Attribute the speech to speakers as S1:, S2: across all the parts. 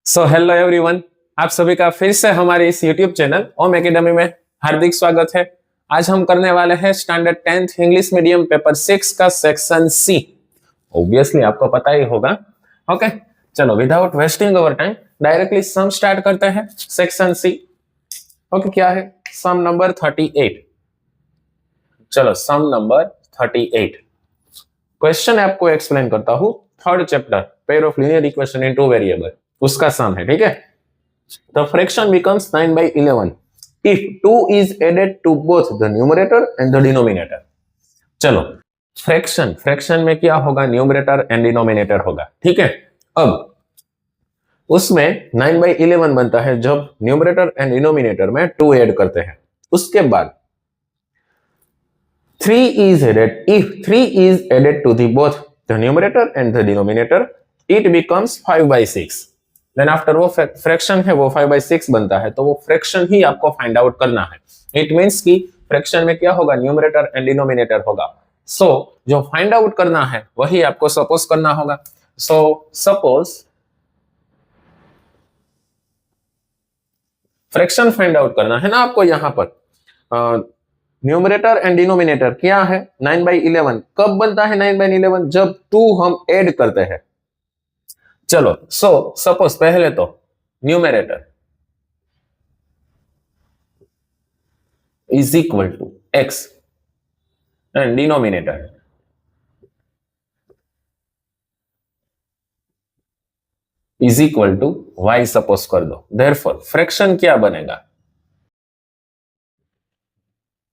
S1: So hello everyone, आप सभी का फिर से हमारे इस यूट्यूब चैनल ओम एकेडमी में हार्दिक स्वागत है। आज हम करने वाले हैं standard 10th English medium paper 6 का सेक्शन सी। ऑब्वियसली आपको पता ही होगा। ओके, चलो without wasting our time directly sum start करते हैं। सेक्शन सी ओके, क्या है? Sum number 38। चलो सम नंबर 38 क्वेश्चन आपको एक्सप्लेन करता हूं। Third chapter pair of linear equation in two variable, उसका सम है। ठीक है, the fraction becomes 9/11 if 2 is added to both the numerator and the denominator। चलो फ्रैक्शन में क्या होगा? न्यूमरेटर एंड डिनोमिनेटर होगा। ठीक है, अब उसमें 9/11 बनता है जब न्यूमरेटर एंड डिनोमिनेटर में 2 ऐड करते हैं। उसके बाद 3 is added, if 3 is added to the both the numerator and the denominator it becomes 5/6। Then after वो फ्रैक्शन है वो 5/6 बनता है, तो वो फ्रैक्शन ही आपको फाइंड आउट करना है। इट मींस कि फ्रैक्शन में क्या होगा? न्यूमरेटर एंड डिनोमिनेटर होगा। सो जो फाइंड आउट करना है वही आपको सपोज करना होगा। So suppose fraction find out करना है ना आपको। यहां पर न्यूमरेटर एंड डिनोमिनेटर क्या है? 9/11। कब बनता है 9/11? जब 2 हम ऐड करते हैं। चलो सपोज पहले तो numerator is equal to x and denominator is equal to y suppose कर दो। देयरफॉर फ्रैक्शन क्या बनेगा?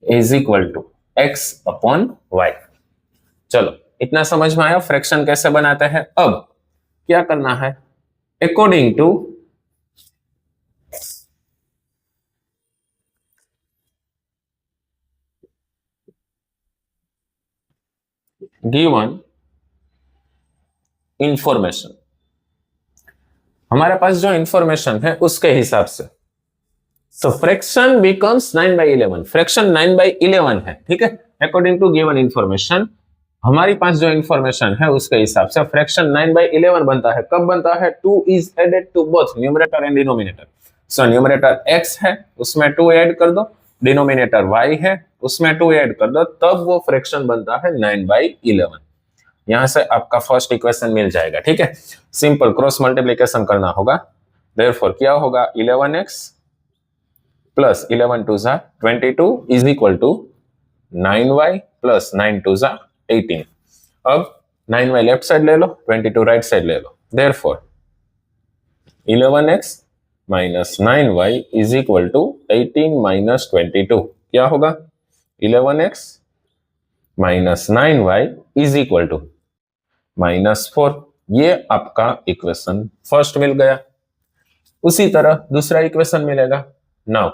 S1: Is equal to x upon y। चलो इतना समझ में आया फ्रैक्शन कैसे बनाते हैं। अब क्या करना है? अकॉर्डिंग टू गिवन इंफॉर्मेशन, हमारे पास जो इंफॉर्मेशन है उसके हिसाब से तो फ्रैक्शन बिकम्स 9/11। फ्रैक्शन 9/11 है। ठीक है, अकॉर्डिंग टू गिवन इंफॉर्मेशन, हमारी पास जो इंफॉर्मेशन है उसके हिसाब से फ्रैक्शन 9/11 बनता है। कब बनता है? 2 is added to both numerator and denominator. So numerator x है, उसमें 2 ऐड कर दो, डिनोमिनेटर y है, उसमें 2 ऐड कर दो, तब वो फ्रैक्शन बनता है 9/11। यहां से आपका फर्स्ट इक्वेशन मिल जाएगा। ठीक है, सिंपल क्रॉस मल्टीप्लिकेशन करना होगा। देयरफॉर क्या होगा? 11x प्लस 11 2 जा 22 is equal to 9y plus 9 2 जा 18। अब 9y लेफ्ट साइड ले लो, 22 राइट साइड ले लो। Therefore 11x minus 9y is equal to 18 minus 22। क्या होगा? 11x minus 9y is equal to -4। ये आपका इक्वेशन फर्स्ट मिल गया। उसी तरह दूसरा इक्वेशन मिलेगा। नाउ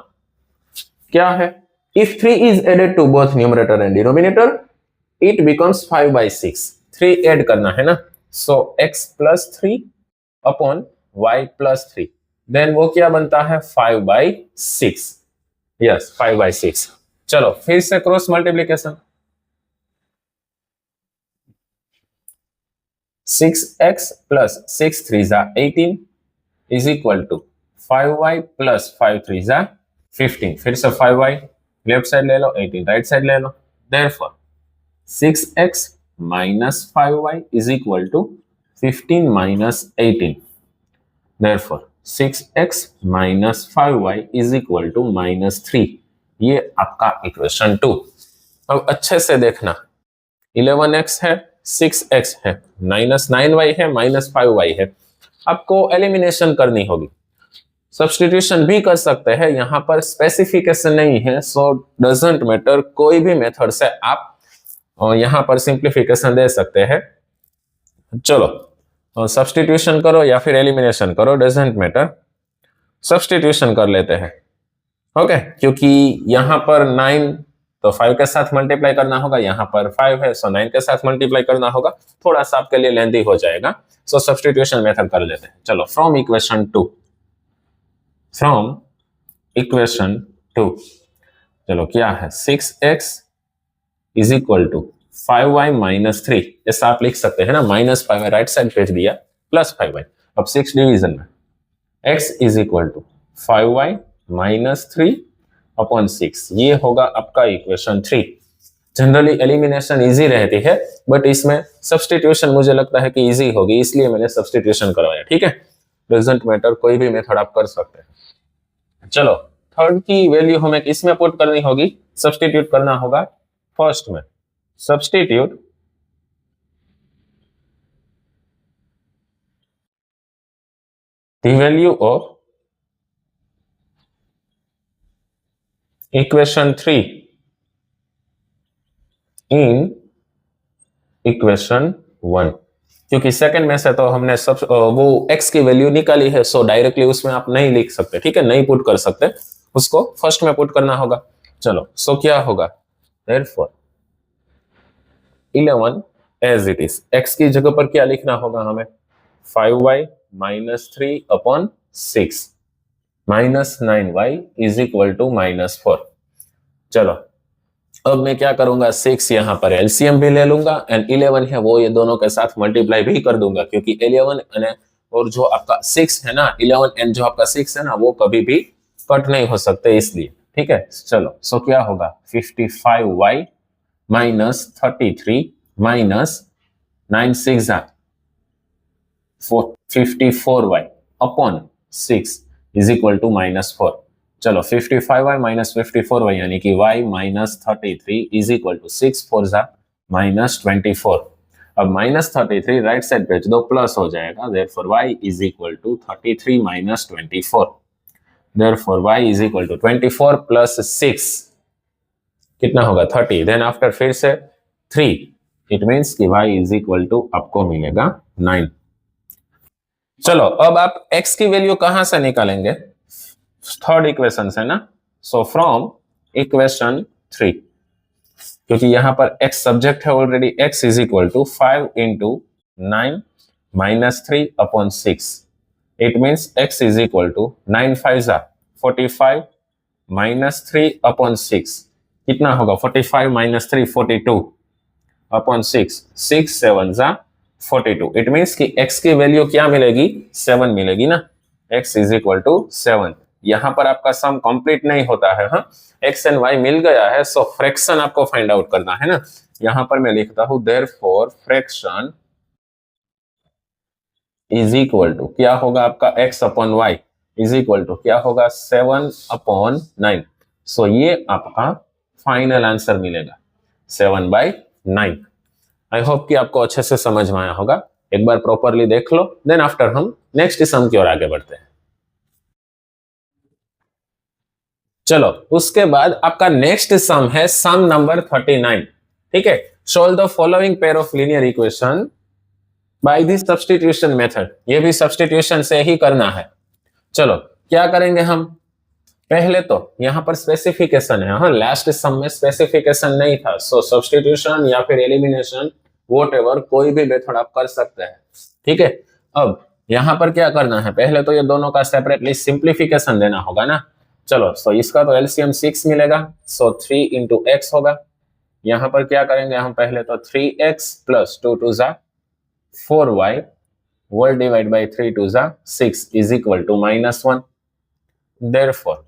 S1: क्या है? If 3 is added to both numerator and denominator it becomes 5/6। 3 add करना है ना, so x plus 3 upon y plus 3, then वो क्या बनता है? 5/6। यस, 5/6। चलो फिर से क्रॉस मल्टीप्लिकेशन। 6x प्लस 6 3 जा 18 is equal to 5y plus 5 3 जा 15। फिर से 5y लेफ्ट साइड ले लो, 18 राइट साइड ले लो। Therefore 6x minus 5y is equal to 15 minus 18। Therefore 6x minus 5y is equal to -3। ये आपका इक्वेशन 2। अब अच्छे से देखना, 11x है, 6x है, -9y है, -5y है। आपको एलिमिनेशन करनी होगी। सब्स्टिट्यूशन भी कर सकते हैं, यहां पर स्पेसिफिकेशन नहीं है, सो डजंट मैटर। कोई भी मेथड से आप और यहां पर सिंप्लीफिकेशन दे सकते हैं। चलो सब्स्टिट्यूशन करो या फिर एलिमिनेशन करो, डजंट मैटर। सब्स्टिट्यूशन कर लेते हैं। ओके, क्योंकि यहां पर 9 तो 5 के साथ मल्टीप्लाई करना होगा, यहां पर 5 है सो 9 के साथ मल्टीप्लाई करना होगा। थोड़ा सा आपके लिए लेंथी हो जाएगा, सो सब्स्टिट्यूशन मेथड कर लेते हैं। चलो फ्रॉम इक्वेशन 2 चलो क्या है? 6x is equal to 5y minus 3। ऐसा आप लिख सकते हैं ना, -5 राइट साइड भेज दिया, प्लस 5y। अब 6 डिवीजन में x is equal to 5y minus 3/6, ये होगा आपका इक्वेशन 3। जनरली एलिमिनेशन इजी रहती है, बट इसमें सब्सटीट्यूशन मुझे लगता है कि इजी होगी, इसलिए मैंने सब्सटीट्यूशन करवाया। ठीक है, डजंट मैटर, कोई भी मेथड आप कर सकते हैं। चलो, थर्ड की वैल्यू हमें किसमें पुट करनी होगी, सब्सटीट्यूट करना होगा फर्स्ट में। Substitute the value of equation 3 in equation 1, क्योंकि सेकंड में से तो हमने सब वो x की वैल्यू निकाली है, सो डायरेक्टली उसमें आप नहीं लिख सकते। ठीक है, नहीं पुट कर सकते, उसको फर्स्ट में पुट करना होगा। चलो, सो क्या होगा, therefore 11 as it is, x की जगह पर क्या लिखना होगा हमें, 5y minus 3/6 minus 9y is equal to minus 4। चलो, अब मैं क्या करूंगा, 6 यहां पर एलसीएम भी ले लूंगा एंड 11 है वो ये दोनों के साथ मल्टीप्लाई भी कर दूंगा, क्योंकि 11 और जो आपका 6 है ना, 11 एंड जो आपका 6 है ना, वो कभी भी कट नहीं हो सकते, इसलिए। ठीक है, चलो, सो क्या होगा, 55y minus 33 minus 9 6 54y upon 6 is equal to -4। चलो, 55y माइनस 54y यानी कि y minus 33 is equal to 6 4 -24। अब -33 राइट साइड भेज दो, प्लस हो जाएगा, therefore y is equal to 33 minus 24। Therefore y is equal to 24 plus 6 कितना होगा, 30। देन आफ्टर फिर से 3, इट मीन्स कि y इज इक्वल टू आपको मिलेगा 9। चलो, अब आप x की वैल्यू कहां से निकालेंगे, थर्ड इक्वेशन से ना, सो फ्रॉम इक्वेशन 3, क्योंकि यहां पर x सब्जेक्ट है already, x is equal to 5 into 9 minus 3/6, it means x is equal to 9 5 45 minus 3/6 कितना होगा, 45 माइनस 3 42/6, 6 7 42। इट मीन्स कि x की वैल्यू क्या मिलेगी, 7 मिलेगी ना, x इज इक्वल टू 7। यहां पर आपका सम कंप्लीट नहीं होता है, हाँ, x एंड y मिल गया है, सो फ्रैक्शन आपको फाइंड आउट करना है ना। यहां पर मैं लिखता हूं therefore fraction is equal to क्या होगा आपका, x upon y is equal to क्या होगा, 7/9। सो ये आपका फाइनल आंसर मिलेगा 7/9। आई होप कि आपको अच्छे से समझ में आया होगा, एक बार प्रॉपरली देख लो, देन आफ्टर हम नेक्स्ट सम की ओर आगे बढ़ते हैं। चलो, उसके बाद आपका नेक्स्ट सम है सम नंबर 39। ठीक है, solve the following pair of linear equation by this substitution method, ये भी सब्स्टिट्यूशन से ही करना है। चलो, क्या करेंगे हम, पहले तो यहां पर स्पेसिफिकेशन है, हाँ, लास्ट सम में स्पेसिफिकेशन नहीं था, सो सब्स्टिट्यूशन या फिर एलिमिनेशन व्हाटएवर कोई भी मेथड आप कर सकते हैं। ठीक है, अब यहां पर क्या करना है, पहले तो ये दोनों का सेपरेटली सिंप्लीफिकेशन देना होगा ना। चलो, सो इसका तो एलसीएम 6 मिलेगा, सो 3 इंटू एक्स होगा। यहां पर क्या करेंगे हम, पहले तो 3x plus 2 2 4y whole divide by 3 2 6 is equal to -1। Therefore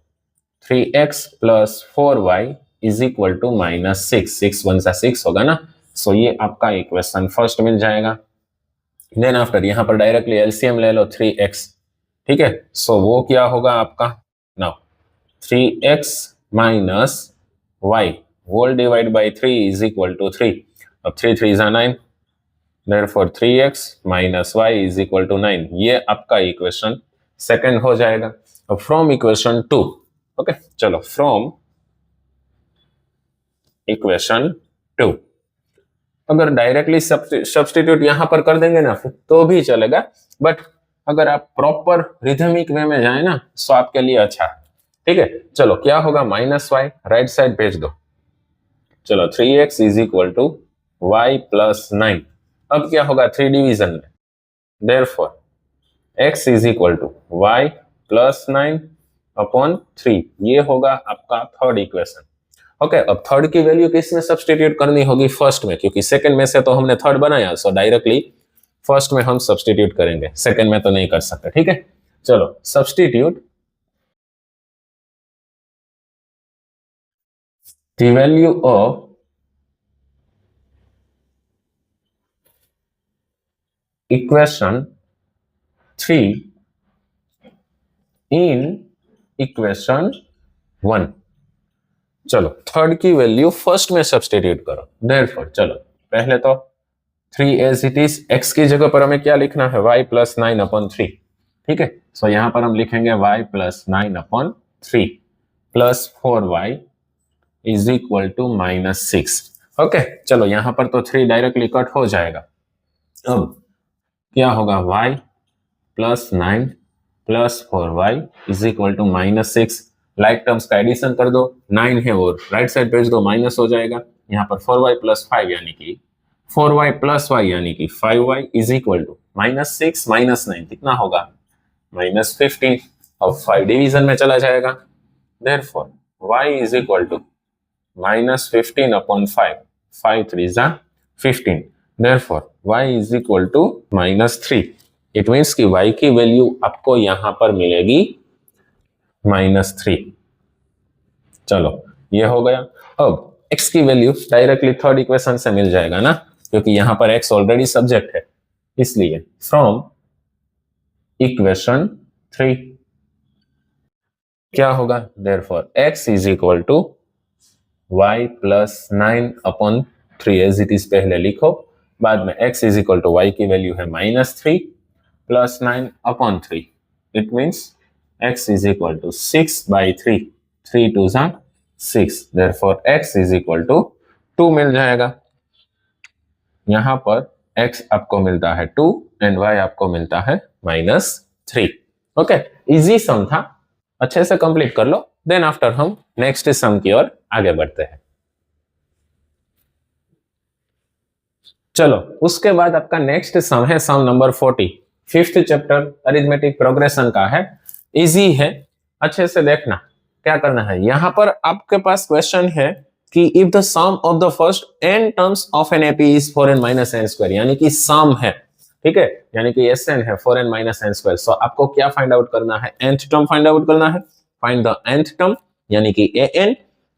S1: 3x plus 4y is equal to -6, 6 1 6 होगा ना, सो ये आपका इक्वेशन फर्स्ट मिल जाएगा। देन आफ्टर यहां पर डायरेक्टली एलसीएम ले लो 3x। ठीक है, सो वो क्या होगा आपका, now 3x minus y whole divide by 3 is equal to 3। अब 3 3 9, therefore 3x minus y is equal to 9, ये आपका इक्वेशन सेकंड हो जाएगा। अब फ्रॉम इक्वेशन 2, ओके, चलो, फ्रॉम इक्वेशन 2 अगर डायरेक्टली सब्स्टिट्यूट यहां पर कर देंगे ना तो भी चलेगा, बट अगर आप प्रॉपर रिथमिक वे में जाए ना तो आपके लिए अच्छा है। ठीक है, चलो, क्या होगा, -y राइट साइड भेज दो। चलो, 3x is equal to y plus 9। अब क्या होगा, 3 डिवीजन में, therefore x is equal to y plus 9 upon 3, ये होगा आपका थर्ड इक्वेशन। ओके, अब थर्ड की वैल्यू किस में सब्स्टिट्यूट करनी होगी, फर्स्ट में, क्योंकि सेकंड में से तो हमने थर्ड बनाया, सो डायरेक्टली फर्स्ट में हम सब्स्टिट्यूट करेंगे, सेकंड में तो नहीं कर सकते। ठीक है, चलो substitute the value of equation 3 in equation 1। चलो थर्ड की वैल्यू फर्स्ट में सब्स्टिट्यूट करो। देयरफॉर चलो पहले तो 3 एज इट इज, x की जगह पर हमें क्या लिखना है, y प्लस 9/3। ठीक है, सो यहां पर हम लिखेंगे y plus 9/3 plus 4y is equal to -6। Okay, चलो यहां पर तो 3 डायरेक्टली कट हो जाएगा। अब क्या होगा, y plus 9 plus 4y is equal to -6। Like terms का एडिशन कर दो, 9 है और राइट साइड भेज दो, माइनस हो जाएगा। यहाँ पर 4y प्लस 5 यानी कि 4y प्लस y यानी कि 5y इज इक्वल टू -6 -9 कितना होगा, -15। अब 5 डिवीजन में चला जाएगा, therefore y is equal to -15/5, 5 3 जा 15, therefore y is equal to -3। It means कि y की वैल्यू आपको यहां पर मिलेगी -3। चलो ये हो गया। अब x की वैल्यू डायरेक्टली थर्ड इक्वेशन से मिल जाएगा ना, क्योंकि यहां पर x ऑलरेडी सब्जेक्ट है, इसलिए फ्रॉम इक्वेशन 3 क्या होगा, therefore x is equal to y plus 9/3 as it is पहले लिखो, बाद में x is equal to y की वैल्यू है -3 plus 9/3। It means x is equal to 6/3, 3 2 जा 6, therefore x is equal to 2 मिल जाएगा। यहां पर x आपको मिलता है 2 एंड y आपको मिलता है -3। ओके, इजी सम था, अच्छे से कंप्लीट कर लो, देन आफ्टर हम नेक्स्ट सम की ओर आगे बढ़ते हैं। चलो उसके बाद आपका नेक्स्ट सम है sum number 40, 5th chapter arithmetic progression का है। इजी है, अच्छे से देखना क्या करना है। यहां पर आपके पास क्वेश्चन है कि if the sum of the first n terms of an AP is 4n - n², यानी कि सम है, ठीक है, यानी कि Sn है 4n - n²। सो आपको क्या फाइंड आउट करना है, nth टर्म फाइंड आउट करना है। फाइंड द nth टर्म यानी कि an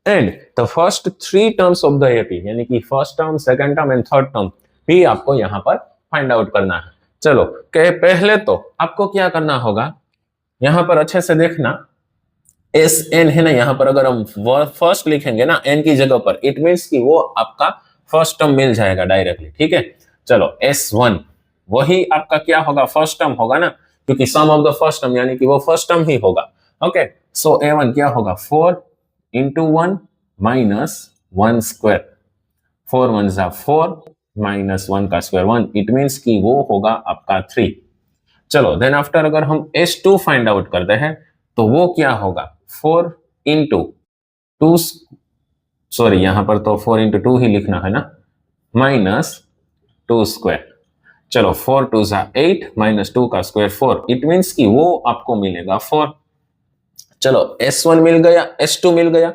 S1: and the first 3 terms of the AP, यानी कि first term, second term and third term भी आपको यहां पर फाइंड आउट करना है। चलो पहले तो आपको क्या करना होगा, यहां पर अच्छे से देखना, एस एन है ना, यहां पर अगर हम फर्स्ट लिखेंगे ना एन की जगह पर, इट मींस कि वो आपका फर्स्ट टर्म मिल जाएगा डायरेक्टली। ठीक है, चलो S1 वही आपका क्या होगा, फर्स्ट टर्म होगा ना, क्योंकि सम ऑफ द फर्स्ट टर्म यानी कि वो फर्स्ट टर्म ही होगा। ओके, सो A1 क्या होगा, 4 × 1 - 1², 4 1 जा 4 -1 का स्क्वायर 1, इट मींस कि वो होगा आपका 3। चलो देन आफ्टर अगर हम S2 फाइंड आउट करते हैं तो वो क्या होगा, 4 × 2, सॉरी यहां पर तो 4 × 2 ही लिखना है ना, -2²। चलो 4 2 जा 8 -2 का स्क्वायर 4, इट मींस कि वो आपको मिलेगा 4। चलो S1 मिल गया, S2 मिल गया।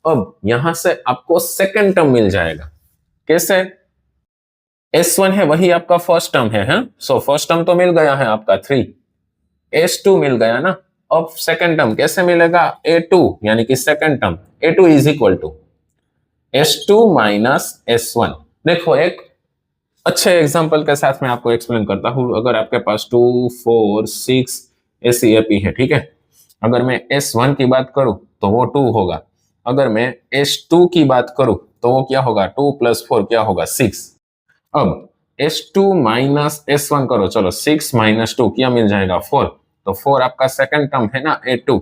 S1: अब यहां से आपको सेकंड टर्म मिल जाएगा, कैसे, S1 है वही आपका फर्स्ट टर्म है, सो फर्स्ट टर्म तो मिल गया है आपका 3, S2 मिल गया ना। अब सेकंड टर्म कैसे मिलेगा, A2 यानी कि second term, A2 is equal to S2 - S1। देखो एक अच्छे एग्जांपल के साथ मैं आपको एक्सप्लेन करता हूं। अगर आपके पास 2 4 6 ऐसी एपी है, ठीक है, अगर मैं S1 की बात करूं तो वो 2 होगा, अगर मैं S2 की बात करूं तो वो क्या होगा, 2 + 4 क्या होगा, 6। अब S2 - S1 करो, चलो 6 - 2 क्या मिल जाएगा, 4। तो 4 आपका सेकंड टर्म है ना, A2,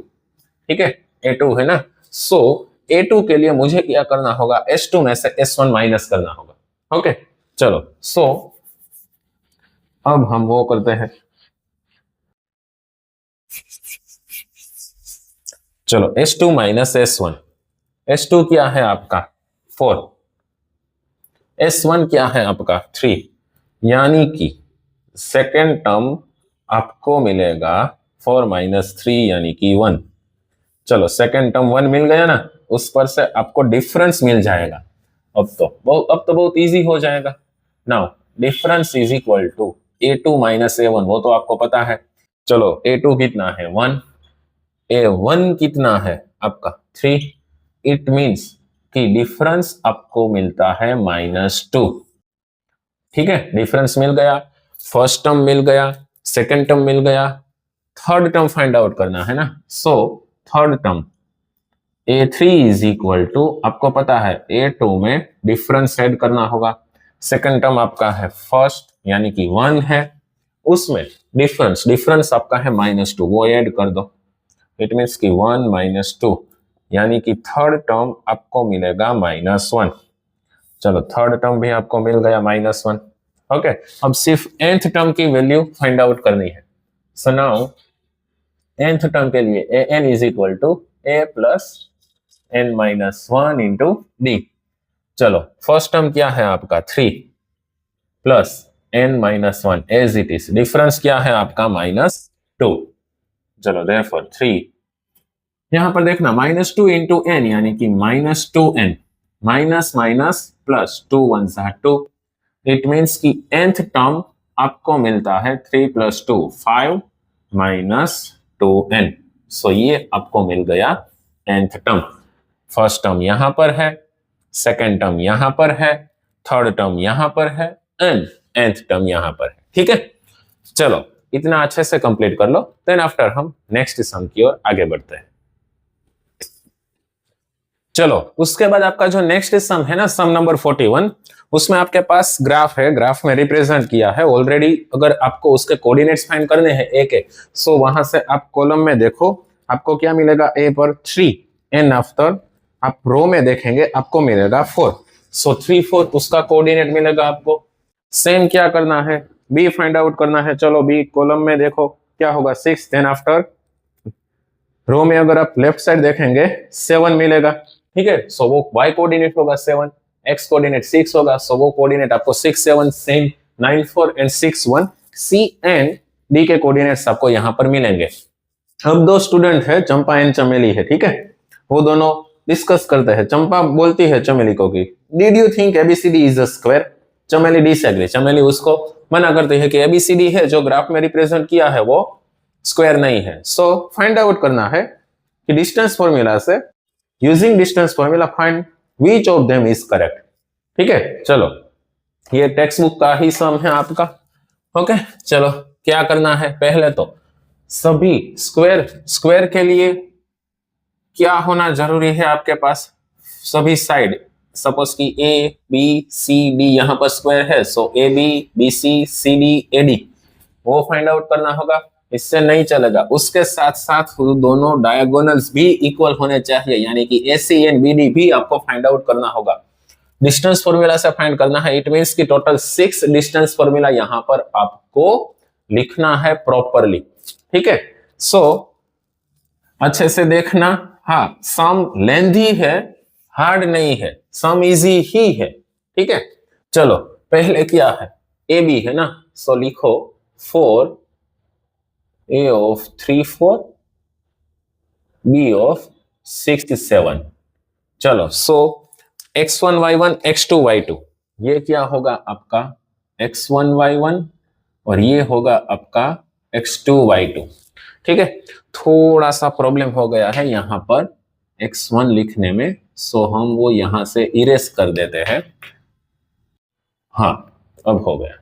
S1: ठीक है, A2 है ना। सो A2 के लिए मुझे क्या करना होगा, S2 में से S1 माइनस करना होगा। ओके, चलो सो अब हम वो करते हैं, चलो S2 - S1, S2 क्या है आपका 4, S1 क्या है आपका 3, यानी कि सेकेंड टर्म आपको मिलेगा 4 - 3 यानी कि 1। चलो सेकेंड टर्म 1 मिल गया ना, उस पर से आपको डिफरेंस मिल जाएगा। अब तो बहुत इजी हो जाएगा। Now difference is equal to A2 - A1, वो तो आपको पता है, चलो A2 कितना है 1, A1 कितना है आपका 3। इट मीन्स कि डिफरेंस आपको मिलता है -2। ठीक है, डिफरेंस मिल गया, फर्स्ट टर्म मिल गया, सेकेंड टर्म मिल गया, थर्ड टर्म फाइंड आउट करना है ना। So third term A3 is equal to, आपको पता है A2 में डिफरेंस ऐड करना होगा। सेकेंड टर्म आपका है फर्स्ट यानी कि 1 है, उसमें डिफरेंस आपका है -2, वो ऐड कर दो। इट मीन्स कि 1 -2 यानी कि थर्ड टर्म आपको मिलेगा -1। चलो थर्ड टर्म भी आपको मिल गया -1। ओके, अब सिर्फ nth टर्म की वैल्यू फाइंड आउट करनी है। सो नाउ nth टर्म के लिए an is equal to a plus n-1 into d. चलो फर्स्ट टर्म क्या है आपका 3 plus n-1 as it is, difference क्या है आपका -2। चलो देयरफॉर 3, यहां पर देखना -2 इंटू n यानी कि -2n, minus minus plus 2 1 2। It means कि nth टर्म आपको मिलता है 3 + 2 5 -2n। सो ये आपको मिल गया nth टर्म। फर्स्ट टर्म यहां पर है, सेकेंड टर्म यहां पर है, थर्ड टर्म यहां पर है एंड nth टर्म यहां पर है। ठीक है, चलो इतना अच्छे से कंप्लीट कर लो, देन आफ्टर हम नेक्स्ट सम की ओर आगे बढ़ते हैं। चलो उसके बाद आपका जो नेक्स्ट सम है ना, सम नंबर 41, उसमें आपके पास ग्राफ है, ग्राफ में रिप्रेजेंट किया है ऑलरेडी। अगर आपको उसके कोऑर्डिनेट्स फाइंड करने हैं एक एक, सो वहां से आप कॉलम में देखो आपको क्या मिलेगा, ए पर 3 एंड आफ्टर आप रो में देखेंगे आपको मिलेगा 4। सो 3 4 उसका कोऑर्डिनेट मिलेगा आपको। सेम क्या करना है, बी फाइंड आउट करना है। चलो बी कॉलम में देखो क्या होगा 6, देन आफ्टर रो में अगर आप लेफ्ट साइड देखेंगे 7 मिलेगा। ठीक है, सो वो y कोऑर्डिनेट होगा 7, x कोऑर्डिनेट 6 होगा, सो वो कोऑर्डिनेट आपको 6 7 same 9 4 and 6 1 c and d के कोऑर्डिनेट्स आपको यहां पर मिलेंगे। अब दो स्टूडेंट है, चंपा एंड चमेली है। ठीक है, वो दोनों डिस्कस करते हैं। चंपा बोलती है चमेली को कि did you think ABCD is a square. Chameli disagree, Chameli उसको मना करती है कि एबीसीडी है जो ग्राफ में रिप्रेजेंट किया है वो स्क्वायर नहीं है। सो फाइंड आउट करना है कि डिस्टेंस फॉर्मूला से, using distance formula find which of them is correct. ठीक है, चलो ये टेक्स्ट बुक का ही सम है आपका। ओके, चलो क्या करना है, पहले तो सभी स्क्वायर के लिए क्या होना जरूरी है आपके पास, सभी साइड, सपोज कि ए बी सी डी यहाँ पर स्क्वायर है, so A B B C C D A D वो फाइंड आउट करना होगा। इससे नहीं चलेगा, उसके साथ साथ दोनों डायगोनल्स भी इक्वल होने चाहिए, यानी कि ए सी एंड बी डी भी आपको फाइंड आउट करना होगा। डिस्टेंस फॉर्मूला से फाइंड करना है, इट मींस कि टोटल 6 डिस्टेंस फॉर्मूला यहां पर आपको लिखना है प्रॉपरली। ठीक है, सो अच्छे से देखना। हाँ, सम लेंथी है, हार्ड नहीं है, सम इजी ही है। ठीक है, चलो पहले क्या है, ए बी है ना, सो लिखो 4 a of 3 4 b of 6 7। चलो सो x1 y1 x2 y2 ये क्या होगा आपका x1 y1 और ये होगा आपका x2 y2। ठीक है, थोड़ा सा प्रॉब्लम हो गया है यहाँ पर x1 लिखने में, सो हम वो यहां से इरेज कर देते हैं। हाँ अब हो गया,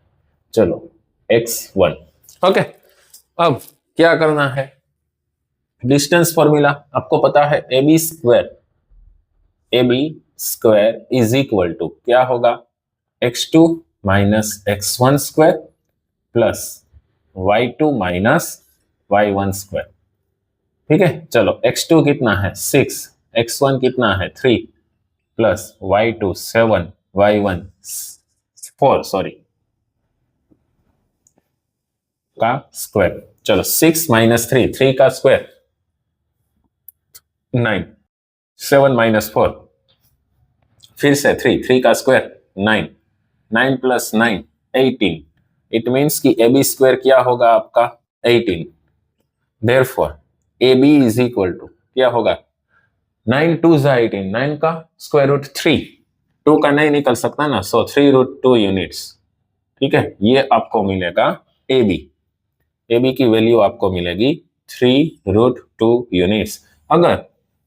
S1: चलो x1। ओके, अब क्या करना है, डिस्टेंस फॉर्मूला आपको पता है, A B square is equal to क्या होगा, x2 minus x1 square plus y2 minus y1 square. ठीक है, चलो x2 कितना है 6, x1 कितना है 3 प्लस y2 7 y1 4 सॉरी का स्क्वायर। चलो 6 माइनस 3 का स्क्वायर 9, 7 माइनस 4 फिर से 3 का स्क्वायर 9, 9 प्लस 9 18। इट मीन्स कि ए बी स्क्वायर क्या होगा आपका 18। Therefore A B is equal to क्या होगा, 9 2 18, 9 का स्क्वायर रूट 3, 2 का नहीं निकल सकता ना, सो 3 रूट 2 यूनिट्स। ठीक है, ये आपको मिलेगा ए बी। ए बी की वैल्यू आपको मिलेगी 3√2 यूनिट्स। अगर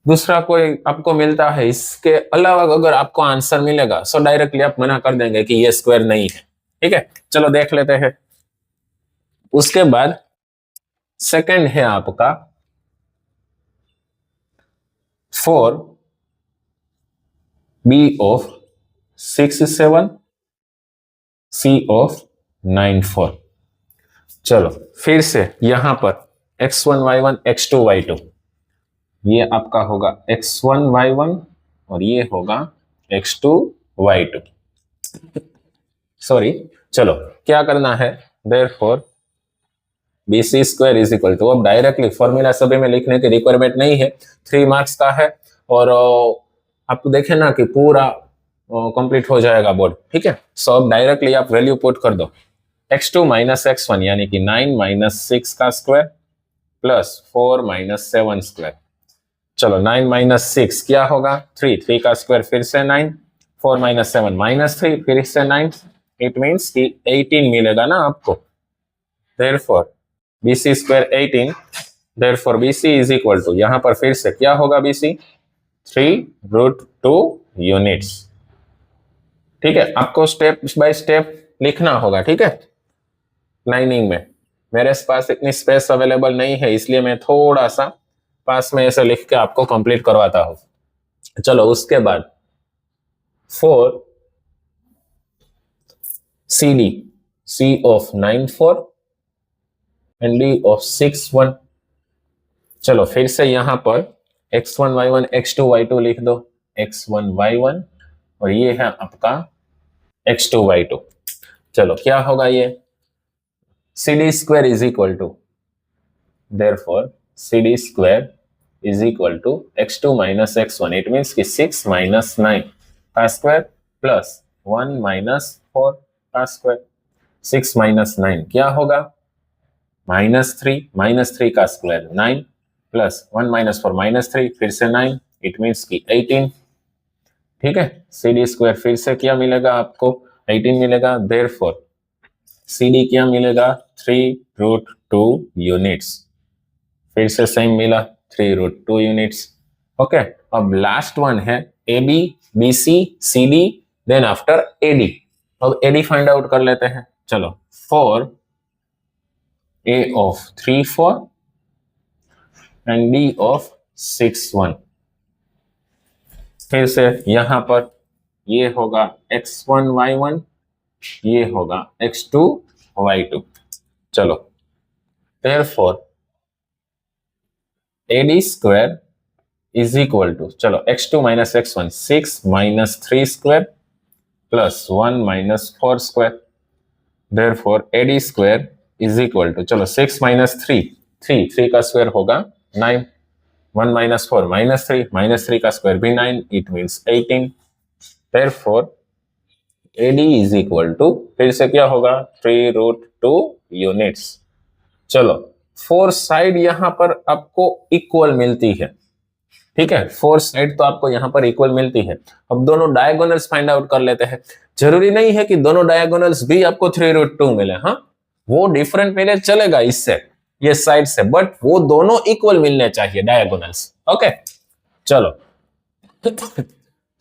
S1: दूसरा कोई आपको मिलता है इसके अलावा अगर आपको आंसर मिलेगा सो डायरेक्टली आप मना कर देंगे कि ये स्क्वायर नहीं है। ठीक है, चलो देख लेते हैं। उसके बाद सेकंड है आपका 4b ऑफ 6 7 c ऑफ 9 4। चलो फिर से यहां पर x1 y1 x2 y2, ये आपका होगा x1 y1 और ये होगा x2 y2। सॉरी, चलो क्या करना है, therefore BC square is equal to, अब डायरेक्टली फॉर्मूला सभी में लिखने की रिक्वायरमेंट नहीं है, 3 मार्क्स का है और आप देखें ना कि पूरा कंप्लीट हो जाएगा बोर्ड। ठीक है, सो अब डायरेक्टली आप वैल्यू पुट कर दो, x2 माइनस x1 यानी कि 9 माइनस 6 का स्क्वायर प्लस 4 माइनस 7 स्क्वायर। चलो 9 माइनस 6 क्या होगा, 3 का स्क्वायर फिर से 9, 4 माइनस 7 माइनस 3 फिर से 9, इट मीन्स कि 18 मिलेगा ना आपको। Therefore BC square 18, therefore BC is equal to, यहां पर फिर से क्या होगा BC 3√2 यूनिट्स। ठीक है, आपको स्टेप बाय स्टेप लिखना होगा। ठीक है, लाइनिंग में मेरे पास इतनी स्पेस अवेलेबल नहीं है, इसलिए मैं थोड़ा सा पास में ऐसे लिख के आपको कंप्लीट करवाता हूं। चलो उसके बाद 4 CD C of 9 4 and D of 6 1। चलो फिर से यहां पर x1 y1 x2 y2 लिख दो, x1 y1 और ये है आपका x2 y2। चलो क्या होगा ये, CD square is equal to, therefore CD square is equal to x2 minus x1, it means कि 6 माइनस 9 का स्क्वायर प्लस 1 माइनस 4 का स्क्वायर। 6 माइनस 9 क्या होगा, -3 का स्क्वायर 9 प्लस 1 माइनस 4 -3 फिर से 9, इट मीन्स कि 18। ठीक है, CD स्क्वायर फिर से क्या मिलेगा आपको, 18 मिलेगा। देयरफॉर CD क्या मिलेगा, 3√2 यूनिट्स। फिर से सेम मिला, 3√2 यूनिट्स। ओके, अब लास्ट वन है AB BC CD then after AD। अब AD फाइंड आउट कर लेते हैं। चलो 4 A of 3 4 and D of 6 1। फिर से यहां पर ये होगा x1 y1, ये होगा x2 y2। चलो therefore AD square is equal to, चलो x2 minus x1 6 minus 3 square plus 1 minus 4 square. Therefore AD square is equal to, चलो 6 माइनस 3 का स्क्वायर होगा 9, 1 माइनस 4 -3 का स्क्वायर भी 9, it means 18। Therefore AD is equal to, फिर से क्या होगा 3√2 यूनिट्स। चलो 4 साइड यहां पर आपको इक्वल मिलती है। ठीक है, 4 साइड तो आपको यहां पर इक्वल मिलती है। अब दोनों डायगोनल्स फाइंड आउट कर लेते हैं। जरूरी नहीं है कि दोनों डायगोनल्स भी आपको 3√2 मिले, हाँ वो डिफरेंट मिले चलेगा इससे, ये साइड से, बट वो दोनों इक्वल मिलने चाहिए डायगोनल्स। ओके चलो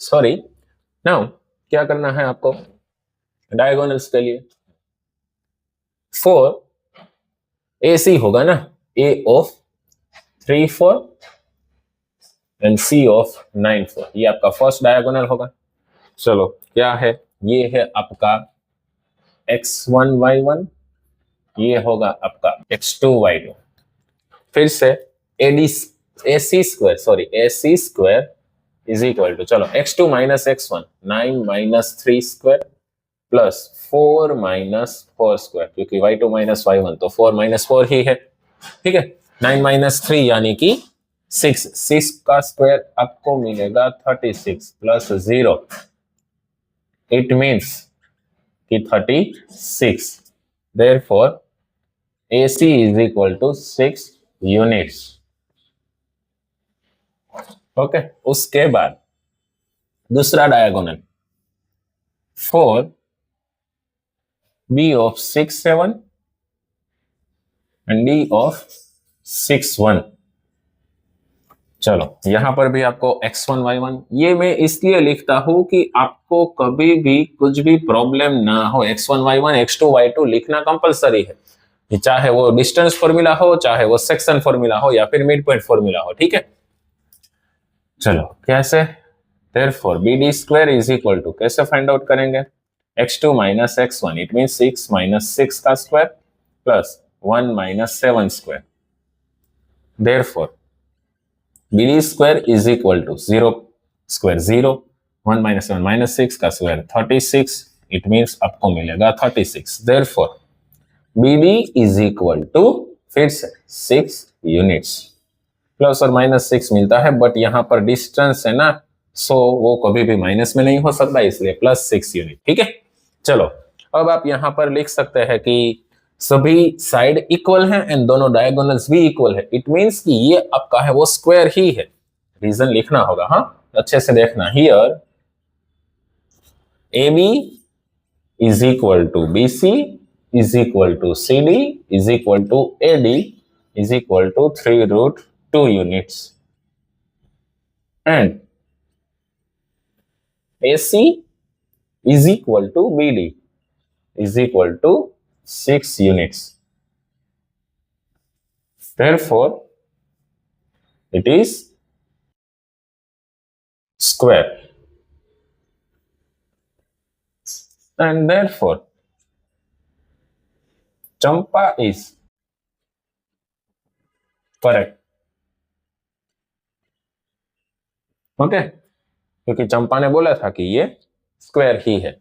S1: सॉरी, नाउ क्या करना है आपको डायगोनल्स के लिए, 4 AC होगा ना, A of 3 4 and C of 9 4, ये आपका फर्स्ट डायगोनल होगा। चलो क्या है, ये है आपका x1 y1, ये होगा आपका x2 y2। फिर से AC square is equal to, चलो x2 minus x1 9 minus 3 square plus 4 minus 4 square, क्योंकि y2 माइनस y1 तो 4 माइनस 4 ही है। ठीक है, 9 माइनस 3 यानी कि 6 का स्क्वायर आपको मिलेगा 36 प्लस 0, इट मीन्स कि 36। Therefore AC is equal to 6 units. Okay, उसके बाद दूसरा diagonal 4 B of 6 7 and D of 6 1। चलो यहां पर भी आपको x1 y1 ये मैं इसलिए लिखता हूं कि आपको कभी भी कुछ भी प्रॉब्लम ना हो। x1 y1 x2 y2 लिखना कंपलसरी है, चाहे वो डिस्टेंस फॉर्मूला हो, चाहे वो सेक्शन फॉर्मूला हो, या फिर मिड पॉइंट फॉर्मूला हो। ठीक है, चलो कैसे, therefore bd square is equal to, कैसे फाइंड आउट करेंगे, x2 minus x1 it means 6 minus 6 का square plus 1 minus 7 square. therefore bd square is equal to 0 square 0, 1 minus 7 minus 6 का स्क्वायर 36, it means आपको मिलेगा 36। therefore bd is equal to फिर से 6 units, plus और minus 6 मिलता है, बट यहाँ पर डिस्टेंस है ना, सो वो कभी भी माइनस में नहीं हो सकता, इसलिए प्लस 6 यूनिट। ठीक है, चलो अब आप यहाँ पर लिख सकते हैं कि सभी साइड इक्वल हैं एंड दोनों डायगोनल्स भी इक्वल है। इट मींस कि ये आपका है वो स्क्वायर ही है, रीजन लिखना होगा। हाँ, अच्छे से देखना, here A B is equal to B C is equal to C D is equal to A D is equal to 3√2 units and AC is equal to BD is equal to 6 units. Therefore, it is square and therefore Champa is correct. Okay, क्योंकि चंपा ने बोला था कि ये square ही है।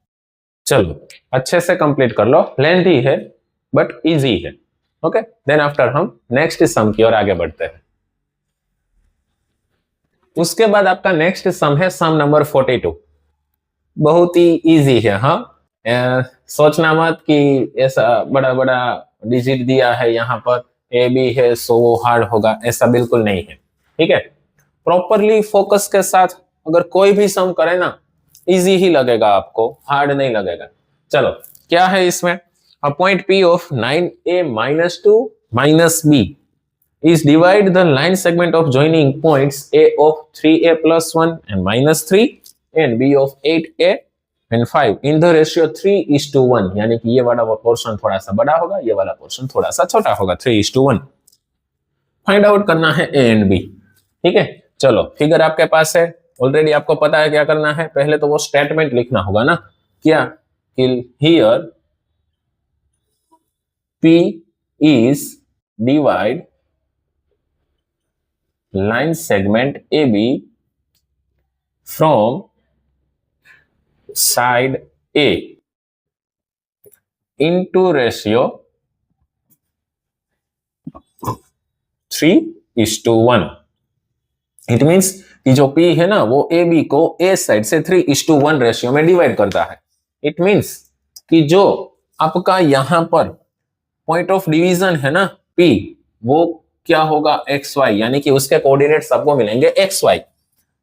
S1: चलो अच्छे से कंप्लीट कर लो, लेंथी है बट इजी है। ओके, देन आफ्टर हम नेक्स्ट सम की ओर आगे बढ़ते हैं। उसके बाद आपका नेक्स्ट सम है सम नंबर 42। बहुत ही इजी है। हाँ, सोचना मत कि ऐसा बड़ा बड़ा डिजिट दिया है यहाँ पर, ए बी है सो वो हार्ड होगा, ऐसा बिल्कुल नहीं है। ठीक है, प्रॉपरली फोकस के साथ अगर कोई भी सम करे ना, इजी ही लगेगा आपको, हार्ड नहीं लगेगा। चलो क्या है इसमें, a point P of 9a minus 2 minus b is divide the line segment of joining points A of 3a plus 1 and minus 3 and B of 8a and 5 in the ratio 3:1। यानी कि ये वाला पोर्शन थोड़ा सा बड़ा होगा, ये वाला पोर्शन थोड़ा सा छोटा होगा, 3:1। फाइंड आउट करना है A एंड B। ठीक है, चलो फिगर आपके पास है ऑलरेडी, आपको पता है क्या करना है। पहले तो वो स्टेटमेंट लिखना होगा ना, क्या कि here P is divide line segment AB from side A into ratio 3:1। It means कि जो P है ना वो AB को A साइड से 3:1 रेशियो में डिवाइड करता है। इट मीन्स कि जो आपका यहां पर पॉइंट ऑफ डिवीजन है ना P, वो क्या होगा XY, यानी कि उसके कोऑर्डिनेट्स आपको मिलेंगे XY।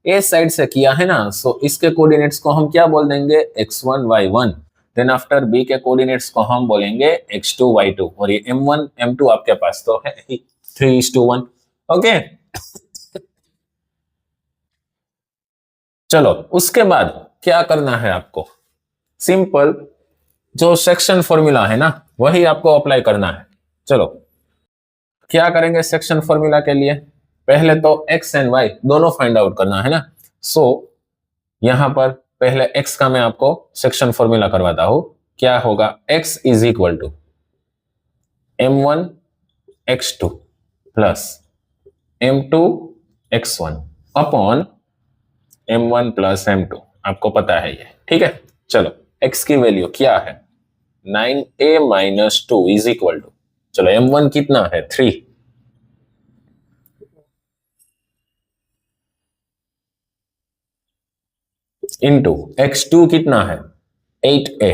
S1: A साइड से किया है ना, सो इसके कोऑर्डिनेट्स को हम क्या बोल देंगे, x1 y1। Then after B के कोऑर्डिनेट्स को हम बोलेंगे x2 y2, और ये m1 m2 आपके पास तो है 3:1। ओके, चलो उसके बाद क्या करना है आपको, सिंपल जो सेक्शन फॉर्मूला है ना वही आपको अप्लाई करना है। चलो क्या करेंगे सेक्शन फॉर्मूला के लिए, पहले तो x एंड y दोनों फाइंड आउट करना है ना। सो यहां पर पहले x का मैं आपको सेक्शन फॉर्मूला करवाता हूं। क्या होगा, x is equal to m1 x2 plus m2 x1 upon m1 plus m2, आपको पता है ये। ठीक है, चलो x की वैल्यू क्या है, 9a minus 2 is equal to, चलो m1 कितना है 3, इंटू x2 कितना है 8a।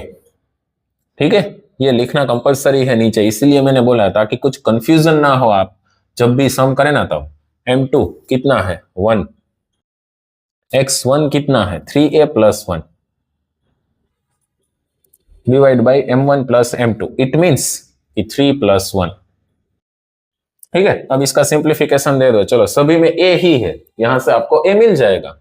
S1: ठीक है, ये लिखना कंपलसरी है नीचे, इसलिए मैंने बोला था कि कुछ कंफ्यूजन ना हो आप जब भी सम करें ना। तो m2 कितना है 1, x1 कितना है 3a plus 1 divide by m1 plus m2। It means 3 plus 1 ठीक है, अब इसका सिंप्लीफिकेशन दे दो, चलो सभी में ए ही है, यहां से आपको ए मिल जाएगा।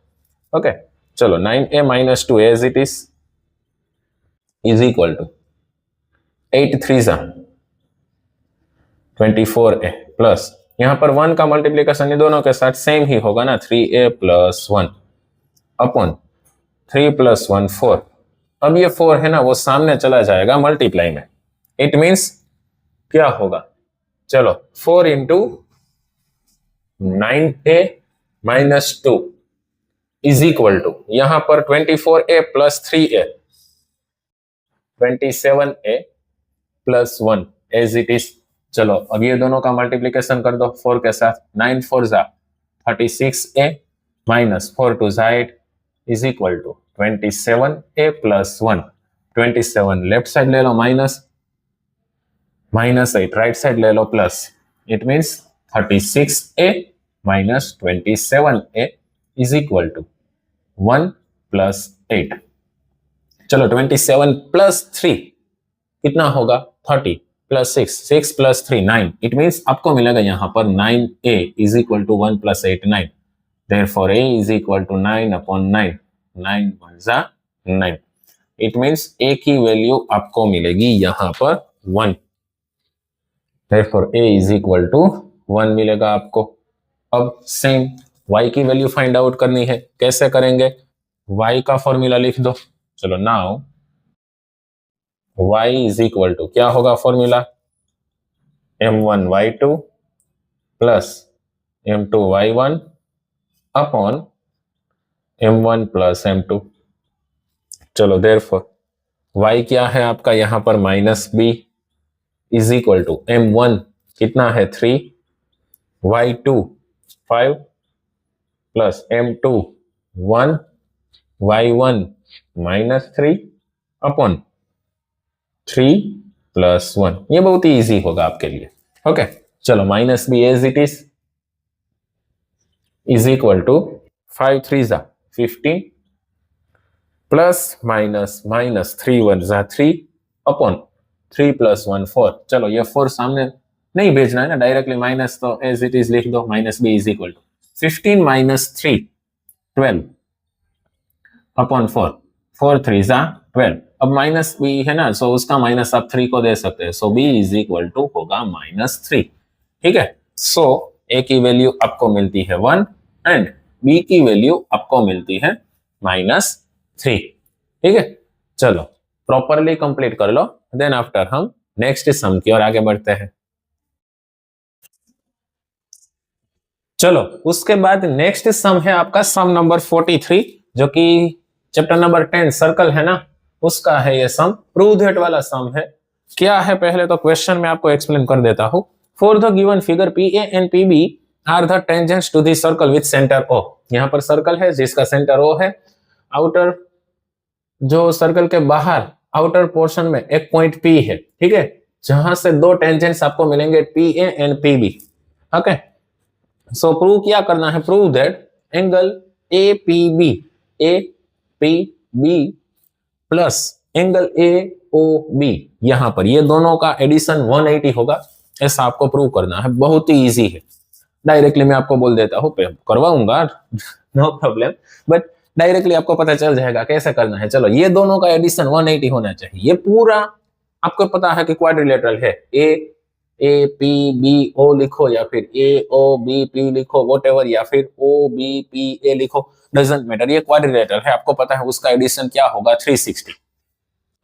S1: ओके, चलो 9a minus 2 as it is equal to 8 3 24a plus यहां पर 1 का मल्टीप्लीकेशन इन दोनों के साथ सेम ही होगा ना, 3a प्लस 1 अपॉन 3 प्लस 1 4। अब ये 4 है ना वो सामने चला जाएगा मल्टीप्लाई में, इट मीन्स क्या होगा, चलो 4 into 9a minus 2 is equal to यहां पर 24a plus 3a 27a plus 1 as it is. चलो अब ये दोनों का मल्टीप्लीकेशन कर दो 4 के साथ, 9 4 जा 36a माइनस 4 2 जा 8 is equal to 27a plus 1। 27 left side ले लो माइनस, माइनस 8 राइट साइड ले लो plus, it means 36a minus 27a is equal to 1 plus 8। चलो 27 प्लस 3 कितना होगा, 30 प्लस 6 6 प्लस 3 9, इट मीन्स आपको मिलेगा यहां पर 9a is equal to 1 plus 8 9, therefore a is equal to 9 upon 9, 9 1 जा 9, इट मीन्स a की वैल्यू आपको मिलेगी यहां पर 1, therefore a is equal to 1 मिलेगा आपको। अब सेम y की वैल्यू फाइंड आउट करनी है, कैसे करेंगे, y का फॉर्मूला लिख दो, चलो now y is equal to क्या होगा formula, m1 y2 plus m2 y1 upon m1 plus m2। चलो देयरफॉर y क्या है आपका यहां पर minus b is equal to m1 कितना है 3 y2 5 plus m2 1 y1 minus 3 upon 3 plus 1। ये बहुत ही इजी होगा आपके लिए। ओके चलो minus B as it is equal to 5 3 जा 15 प्लस माइनस माइनस 3 1 जा 3 अपॉन 3 प्लस 1 4। चलो ये 4 सामने नहीं भेजना है ना, डायरेक्टली माइनस तो एज इट इज लिख दो, minus B is equal to 15 minus 3 12 upon 4 4 3 जा 12। अब माइनस बी है ना, सो उसका माइनस आप 3 को दे सकते हैं, सो बी इज इक्वल टू होगा माइनस 3। ठीक है, सो ए की वैल्यू आपको मिलती है 1 एंड बी की वैल्यू आपको मिलती है माइनस 3। ठीक है, चलो प्रॉपरली कंप्लीट कर लो, देन आफ्टर हम नेक्स्ट सम की ओर आगे बढ़ते हैं। चलो उसके बाद नेक्स्ट सम है आपका सम नंबर 43, जो कि चैप्टर नंबर 10 सर्कल है ना उसका है ये सम, प्रूव दैट वाला सम है। क्या है पहले तो क्वेश्चन में आपको एक्सप्लेन कर देता हूं। For the given figure P A and P B are the tangents to the circle with centre O. यहां पर सर्कल है जिसका सेंटर ओ है, आउटर जो सर्कल के बाहर आउटर पोर्शन में एक पॉइंट पी है, ठीक है, जहां से दो टेंजेंट्स आपको मिलेंगे P A and P B. Okay, so prove क्या करना है, prove that angle A P B plus angle A O B, यहां पर ये दोनों का एडिशन 180 होगा, ऐसा आपको प्रूव करना है। बहुत ही इजी है, डायरेक्टली मैं आपको बोल देता हूं, करवाऊंगा नो प्रॉब्लम, बट डायरेक्टली आपको पता चल जाएगा कैसे करना है। चलो ये दोनों का एडिशन 180 होना चाहिए। ये पूरा आपको पता है कि क्वाड्रिलेटरल है, ए पी बी ओ लिखो या फिर ए ओ बी पी लिखो व्हाटएवर, या फिर ओ बी पी ए लिखो, डजंट मैटर, ये क्वाड्रिलेटरल है, आपको पता है उसका एडिशन क्या होगा 360।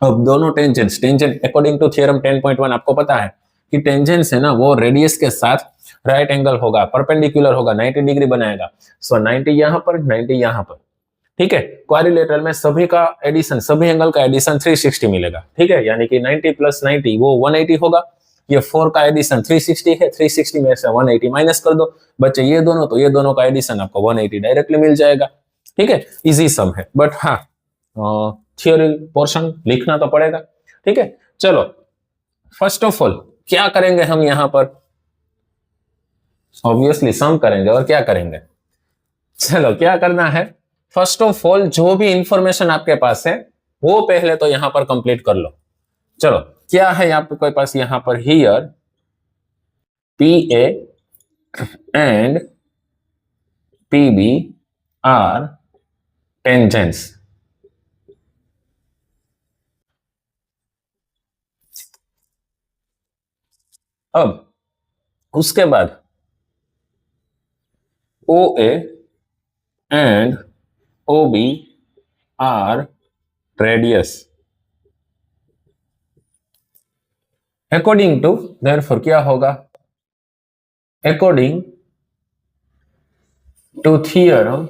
S1: अब दोनों tangents, tangent according to theorem 10.1 आपको पता है कि टेंजेंट्स है ना वो रेडियस के साथ राइट एंगल होगा, परपेंडिकुलर होगा, 90 डिग्री बनाएगा। सो 90 यहां पर 90 यहां पर, ठीक है। क्वाड्रिलेटरल में सभी का एडिशन, सभी एंगल का एडिशन 360 मिलेगा, ठीक है, यानी कि 90 प्लस 90 वो 180 होगा। ये 4 का एडिशन 360 है, 360 में से 180 माइनस कर दो, बच्चे ये दोनों, तो ये दोनों का एडिशन आपको 180 डायरेक्टली मिल जाएगा। ठीक है, इजी सम है, बट हाँ थ्योरी पोर्शन लिखना तो पड़ेगा। ठीक है, चलो फर्स्ट ऑफ ऑल क्या करेंगे हम यहां पर, ऑब्वियसली सम करेंगे, और क्या करेंगे, चलो क्या करना है, फर्स्ट ऑफ ऑल जो भी इंफॉर्मेशन आपके पास है वो पहले तो यहां पर कंप्लीट कर लो। चलो क्या है आपके पास यहां पर, here P A and PB are tangents. अब उसके बाद OA and OB are radius. According to, therefore क्या होगा? According to theorem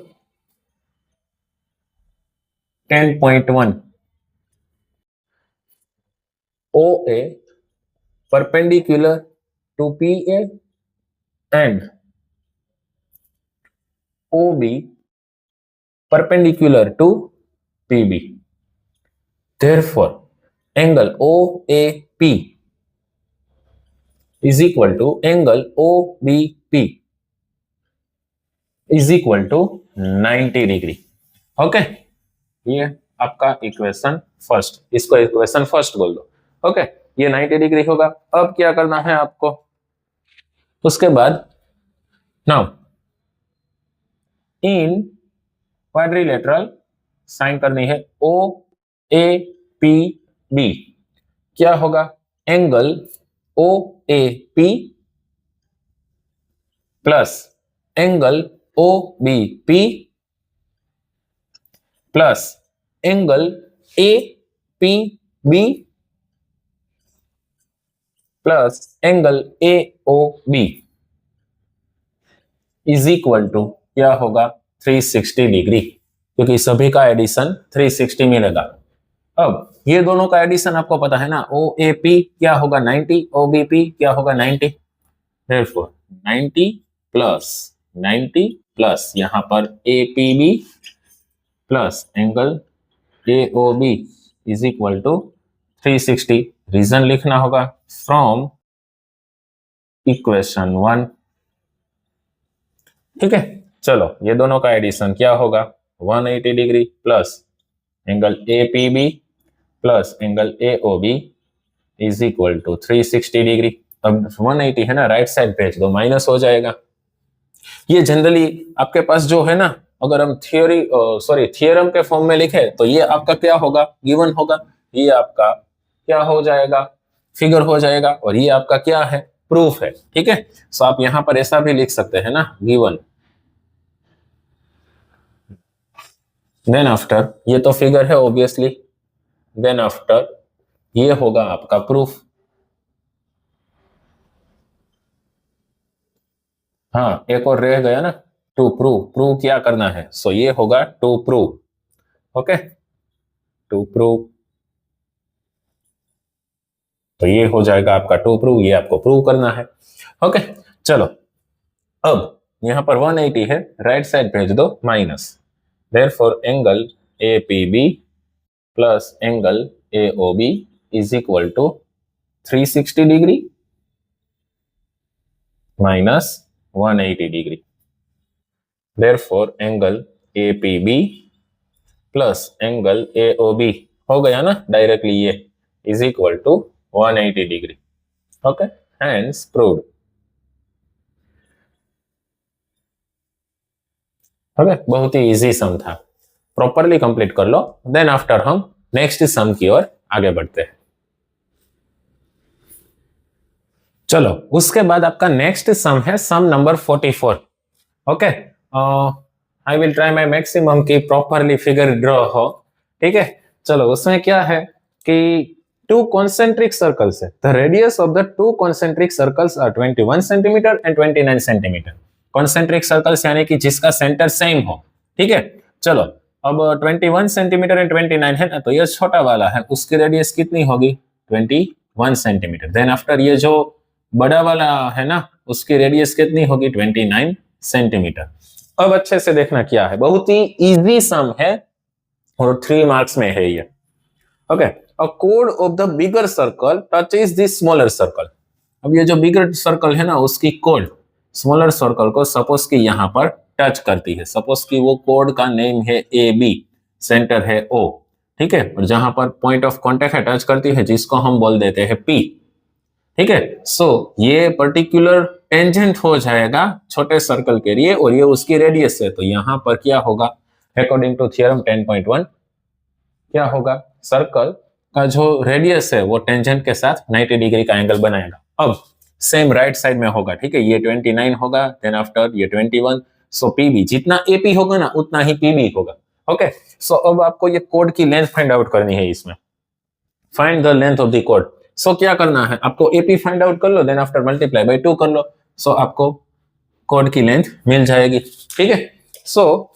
S1: 10.1, OA perpendicular to PA and OB perpendicular to PB. Therefore, angle OAP is equal to angle OBP is equal to 90 degree. Okay, ये आपका equation first, इसको equation first बोल दो. Okay, ये 90 degree होगा. अब क्या करना है आपको? उसके बाद नाउ इन क्वाड्रिलेटरल साइन करनी है ओ ए पी बी. क्या होगा? Angle O A P plus angle O B P plus angle A P B plus angle A O B is equal to क्या होगा? 360 डिग्री, क्योंकि सभी का एडिशन 360 मिलेगा. अब ये दोनों का एडिशन आपको पता है ना, ओ ए पी क्या होगा? 90, ओ बी पी क्या होगा? 90. देयरफॉर 90 प्लस 90 प्लस यहां पर A P B plus angle A O B is equal to 360. Reason लिखना होगा फ्रॉम इक्वेशन 1. ठीक है, चलो ये दोनों का एडिशन क्या होगा? 180 degree plus angle A P B plus angle A O B is equal to 360 degree. अब 180 है ना, राइट साइड भेज दो, माइनस हो जाएगा. ये जनरली आपके पास जो है ना, अगर हम थियरम के फॉर्म में लिखे तो ये आपका क्या होगा? गिवन होगा. ये आपका क्या हो जाएगा? फिगर हो जाएगा. और ये आपका क्या है? प्रूफ है. ठीक है, सो आप यहां पर ऐसा भी लिख सकते हैं ना, गिवन. देन आफ्टर, ये तो फिगर है ऑब्वियसली. देन आफ्टर ये होगा आपका प्रूफ. हाँ, एक और रह गया ना, टू प्रूव. प्रूव क्या करना है? सो ये होगा to prove. Okay, to prove. तो ये हो जाएगा आपका टू प्रूव. ये आपको प्रूव करना है. ओके, चलो अब यहां पर 180 है, राइट साइड भेज दो minus. Therefore angle A P B plus angle A O B is equal to 360 degree minus 180 degree. Therefore angle A P B plus angle A O B हो गया ना डायरेक्टली, ये is equal to 180 degree. Okay, hence proved. Okay, बहुत ही easy sum था, properly complete कर लो. Then after हम नेक्स्ट सम की ओर आगे बढ़ते हैं. चलो, उसके बाद आपका नेक्स्ट सम है sum number 44. Okay, I will try my maximum कि प्रॉपरली फिगर ड्रॉ हो. ठीक है, चलो उसमें क्या है कि two concentric circles है. The radius of the two concentric circles are 21 centimeter and 29 centimeter. Concentric circles यानी कि जिसका सेंटर सेम हो. ठीक है, चलो अब 21 सेंटीमीटर एंड 29 है ना, तो ये छोटा वाला है, उसकी रेडियस कितनी होगी? 21 सेंटीमीटर. देन आफ्टर ये जो बड़ा वाला है ना, उसकी रेडियस कितनी होगी? 29 सेंटीमीटर. अब अच्छे से देखना क्या है, बहुत ही इजी सम है और 3 मार्क्स में है ये. Okay, a chord of the bigger circle touches the smaller circle. अब ये जो बिगर सर्कल है ना, उसकी कोड स्मॉलर सर्कल को सपोज कि यहां पर टच करती है. सपोज कि वो कोड का नेम है ए बी, सेंटर है ओ. ठीक है, और जहां पर पॉइंट ऑफ कांटेक्ट है टच करती है, जिसको हम बोल देते हैं पी. ठीक है, सो ये पर्टिकुलर टेंजेंट हो जाएगा छोटे सर्कल के लिए और ये उसकी रेडियस है, तो यहां पर क्या होगा अकॉर्डिंग टू थ्योरम 10.1 क्या होगा, सर्कल का जो रेडियस है वो टेंजेंट के साथ 90 डिग्री का एंगल बनाएगा। अब सेम राइट साइड में होगा, ठीक है, ये 29 होगा, देन आफ्टर ये 21, सो पीबी जितना एपी होगा ना उतना ही पीबी होगा। ओके, सो अब आपको ये कोड की लेंथ फाइंड आउट करनी है, इसमें find the length of the कोड। सो क्या करना है आपको, एपी फाइंड आउट कर लो, देन आफ्टर मल्टीप्लाई बाय 2 कर लो, सो आपको कोड की लेंथ मिल जाएगी। ठीक है, सो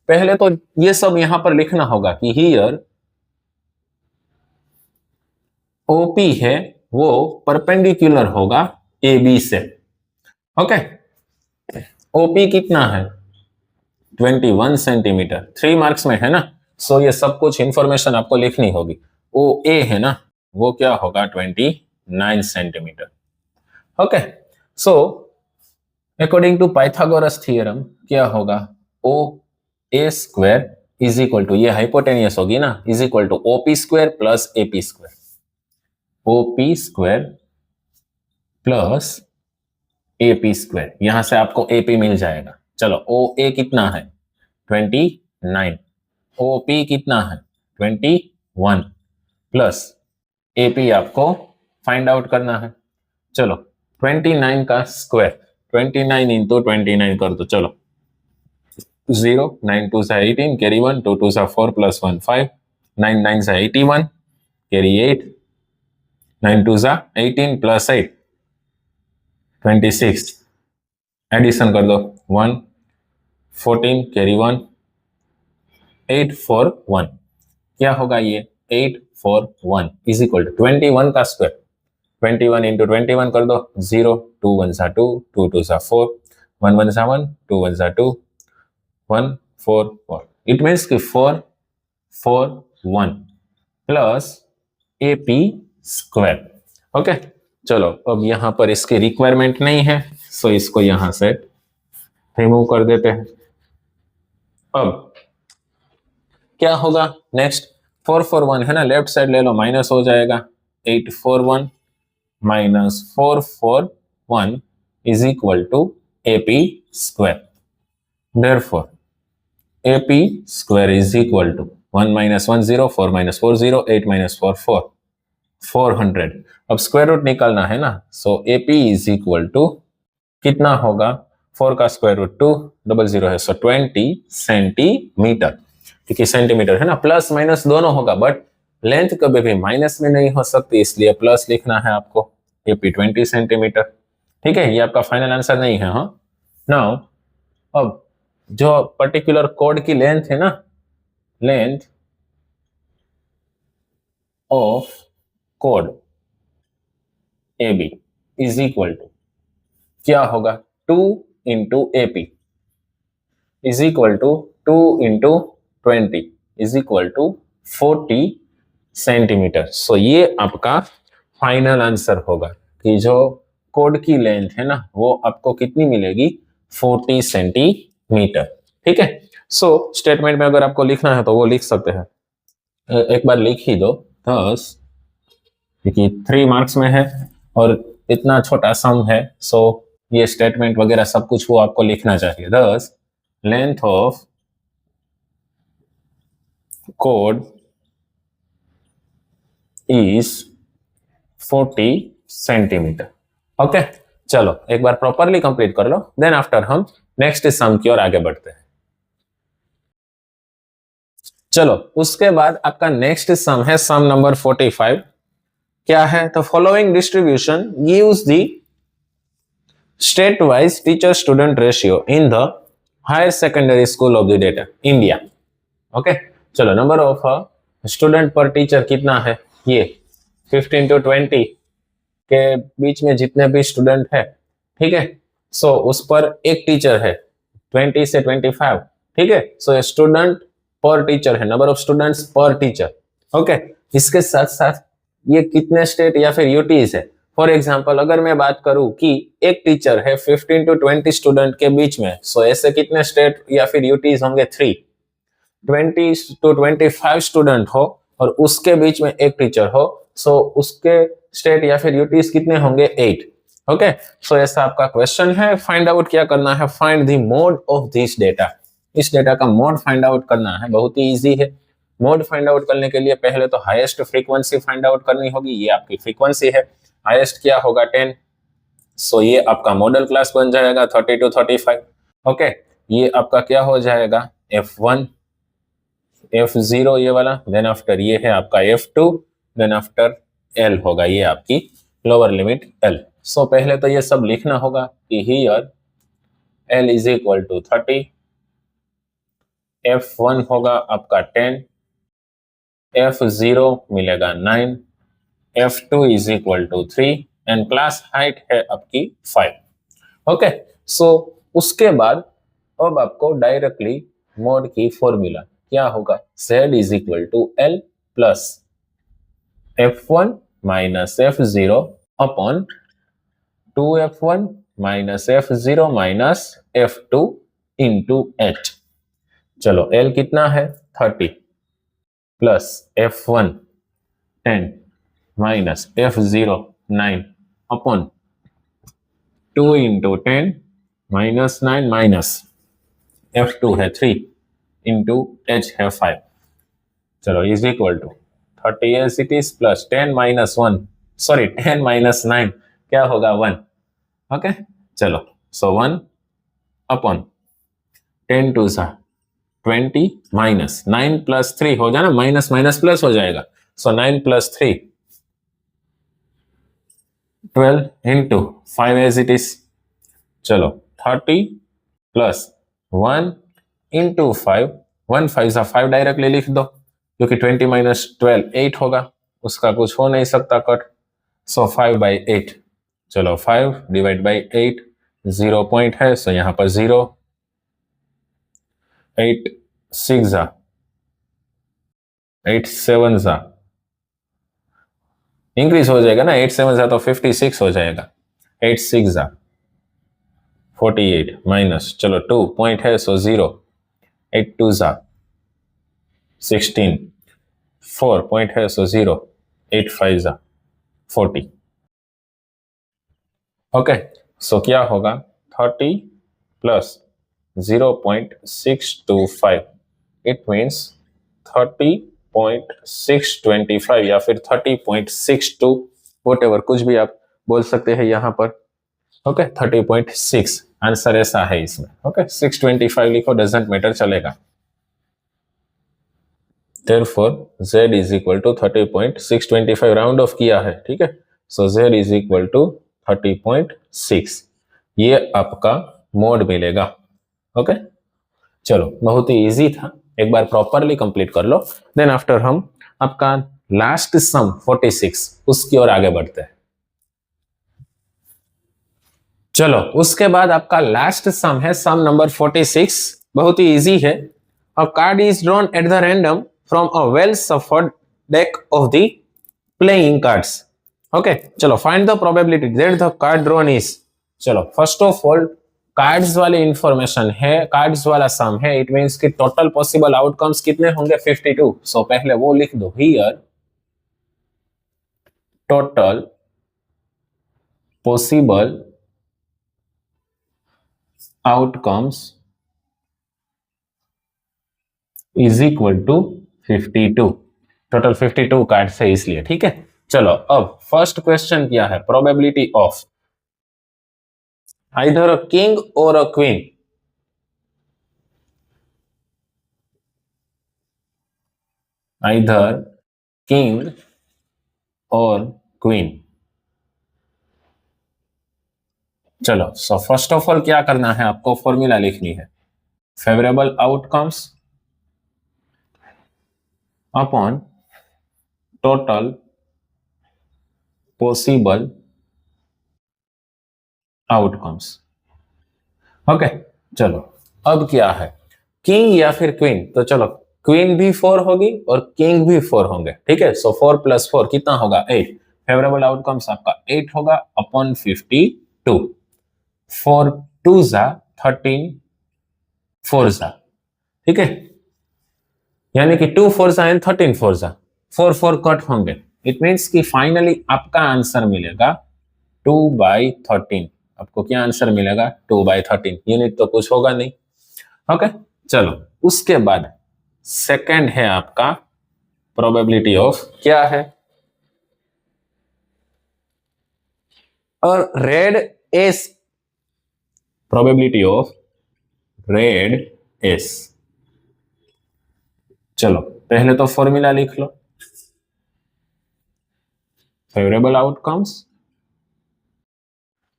S1: पहले तो ये सब यहां पर लिखना होगा कि हियर ओपी है वो परपेंडिकुलर होगा ए बी से। ओके, ओपी कितना है 21 सेंटीमीटर, 3 मार्क्स में है ना, सो ये सब कुछ इंफॉर्मेशन आपको लिखनी होगी। ओ ए है ना वो क्या होगा 29 centimetre. Okay, so according to Pythagoras theorem क्या होगा, O A square is equal to, ये हाइपोटेनियस होगी ना, is equal to OP square plus AP square, OP square plus AP square, यहां से आपको एपी मिल जाएगा। चलो ओ ए कितना है 29, ओपी कितना है 21 प्लस एपी आपको फाइंड आउट करना है। चलो 29 का स्क्वायर 29 इंटू 29 कर दो, चलो 0, 9 2 सा 18, कैरी 1, 2 2 सा 4 प्लस 1 5, 9 9 सा 81, कैरी 8, 9 2 सा 18 प्लस 8 26, एडिशन कर दो 1 14, कैरी 1, 8 4 1, क्या होगा ये 8 4 1 इज इक्वल टू 21 का स्क्वायर, 21 इंटू 21 कर दो 0, 2 1 सा 2, 2 2 सा 4, 1 1 सा 1, 2 1 सा 2, 1 4 4, इट मीन्स कि 4 4 1 प्लस एपी स्क्वायर। ओके, चलो अब यहां पर इसकी रिक्वायरमेंट नहीं है, सो इसको यहां से रिमूव कर देते हैं। अब क्या होगा नेक्स्ट, 4 4 1 है ना, लेफ्ट साइड ले लो माइनस हो जाएगा, 8 4 1 minus 4 4 1 is equal to AP square, therefore AP square is equal to 1 minus 1 0, 4 minus 4 0, 8 minus 4 4, 400। अब स्क्वायर रूट निकालना है ना, so AP is equal to कितना होगा, 4 का स्क्वायर रूट 2, डबल 0 है, सो 20 सेंटीमीटर, क्योंकि सेंटीमीटर है ना, प्लस माइनस दोनों होगा, बट लेंथ कभी भी माइनस में नहीं हो सकती, इसलिए प्लस लिखना है आपको, एपी 20 सेंटीमीटर। ठीक है, ये आपका फाइनल आंसर नहीं है। हाँ, नाउ अब जो पर्टिकुलर कोड की लेंथ है ना, लेंथ ऑफ कोड A B is equal to क्या होगा 2 into AP is equal to 2 into 20 is equal to 40 centimetre. So ये आपका फाइनल आंसर होगा कि जो कोड की लेंथ है ना वो आपको कितनी मिलेगी 40 सेंटीमीटर। ठीक है, सो स्टेटमेंट में अगर आपको लिखना है तो वो लिख सकते हैं, एक बार लिख ही दो, थस क्योंकि 3 मार्क्स में है और इतना छोटा सम है, सो ये स्टेटमेंट वगैरह सब कुछ वो आपको लिखना चाहिए। Thus length of code is 40 centimetre. Okay, चलो एक बार प्रॉपरली कंप्लीट कर लो, देन आफ्टर हम नेक्स्ट सम की ओर आगे बढ़ते हैं। चलो उसके बाद आपका नेक्स्ट सम है सम नंबर 45। क्या है, तो following distribution gives the state wise teacher student ratio in the higher secondary school of the data India. Okay, चलो नंबर ऑफ स्टूडेंट पर टीचर कितना है, ये 15 to 20 के बीच में जितने भी स्टूडेंट है, ठीक है, सो उस पर एक टीचर है 20 से 25। ठीक है, सो स्टूडेंट पर टीचर है, नंबर ऑफ स्टूडेंट्स पर टीचर। ओके, इसके साथ साथ ये कितने स्टेट या फिर यूटीज है। फॉर एग्जांपल अगर मैं बात करूं कि एक टीचर है 15 to 20 स्टूडेंट के बीच में, सो ऐसे कितने स्टेट या फिर यूटीज होंगे 3। 20 to 25 स्टूडेंट हो और उसके बीच में एक टीचर हो, सो उसके स्टेट या फिर यूटीज कितने होंगे 8। ओके, सो ऐसा आपका क्वेश्चन है। फाइंड आउट क्या करना है, find the mode of this data. इस डेटा का मोड फाइंड आउट करना है, बहुत ही इजी है। मोड फाइंड आउट करने के लिए पहले तो हाईएस्ट फ्रीक्वेंसी फाइंड आउट करनी होगी। ये आपकी फ्रीक्वेंसी है, हाईएस्ट क्या होगा 10, सो ये आपका मॉडल क्लास बन जाएगा 30 to 35। ओके, ये आपका क्या हो जाएगा F1 F0 ये वाला, देन आफ्टर ये है आपका F2, देन आफ्टर L होगा, ये आपकी लोअर लिमिट L। सो पहले तो ये सब लिखना होगा कि here L is equal to 30, F1 होगा आपका 10, F0 मिलेगा 9, F2 इज equal to 3 and class height है आपकी 5। ओके, सो उसके बाद अब आपको डायरेक्टली मोड की फॉर्मूला क्या होगा, Z is equal to L plus F1 minus F0 upon 2F1 minus F0 minus F2 into H। चलो L कितना है 30 plus F1 10 minus F0 9 upon 2 into 10 minus 9 minus F2 है 3 इंटू H है 5। चलो is equal to 30 as it is plus 10 minus 1 sorry 10 minus 9 क्या होगा 1। Okay, चलो सो 1 upon 10 to सा 20 माइनस 9 प्लस 3 हो जाना, माइनस माइनस प्लस हो जाएगा, so 9 plus 3 12 into 5 as it is. चलो 30 प्लस 1 इंटू 5, 1 5 सा 5 डायरेक्टली लिख दो, क्योंकि 20 माइनस 12 8 होगा, उसका कुछ हो नहीं सकता कट, सो 5/8। चलो 5 डिवाइड बाई 8, 0 पॉइंट है, सो यहां पर 0, 8 6 जा 8 7 जा इंक्रीज हो जाएगा ना, 8 7 जा तो 56 हो जाएगा, 8 6 जा 48 माइनस, चलो 2 पॉइंट है, सो 0, 8 2 जा 16, 4 पॉइंट है, सो 0, 8 5 जा 40। ओके, सो क्या होगा 30 प्लस 0.625, इट मीन्स 30.625 या फिर 30.62, व्हाटएवर कुछ भी आप बोल सकते हैं यहाँ पर। ओके, 30.6 आंसर ऐसा है इसमें। ओके, 625 लिखो, डजंट मैटर, चलेगा। Therefore Z is equal to 30.625, round of किया है, ठीक है, सो Z is equal to 30.6, ये आपका मोड मिलेगा। ओके, चलो बहुत ही इजी था, एक बार प्रॉपरली कंप्लीट कर लो, देन आफ्टर हम आपका लास्ट सम 46 उसकी ओर आगे बढ़ते हैं। चलो उसके बाद आपका लास्ट सम है सम नंबर 46, बहुत ही इजी है। A card is drawn at the random from a well shuffled deck of the playing cards. Okay, चलो find the probability that the card drawn is. चलो फर्स्ट ऑफ ऑल कार्ड्स वाली information है, cards वाला sum है, it means कि total possible outcomes कितने होंगे 52। So पहले वो लिख दो, here total possible outcomes is equal to 52। Total 52 cards है इसलिए, ठीक है। चलो अब फर्स्ट क्वेश्चन क्या है, probability of either a king or a queen। either king or queen। चलो सो फर्स्ट ऑफ ऑल क्या करना है, आपको फॉर्मूला लिखनी है, favourable outcomes upon total possible outcomes. Okay, चलो अब क्या है, किंग या फिर क्वीन, तो चलो क्वीन भी 4 होगी और किंग भी 4 होंगे, ठीक है। सो 4 प्लस 4 कितना होगा 8, फेवरेबल आउटकम्स आपका 8 होगा अपॉन 52, 4 2 जा 13 4 जा, ठीक है, यानी कि 2 4 जा एंड 13 4 जा, 4 4 कट होंगे, इट मींस कि फाइनली आपका आंसर मिलेगा 2/13। आपको क्या आंसर मिलेगा? 2/13। यूनिट तो कुछ होगा नहीं। ओके, चलो उसके बाद सेकंड है आपका प्रोबेबिलिटी ऑफ, क्या है? और red ace, probability of red ace. चलो पहले तो फॉर्मूला लिख लो। Favourable outcomes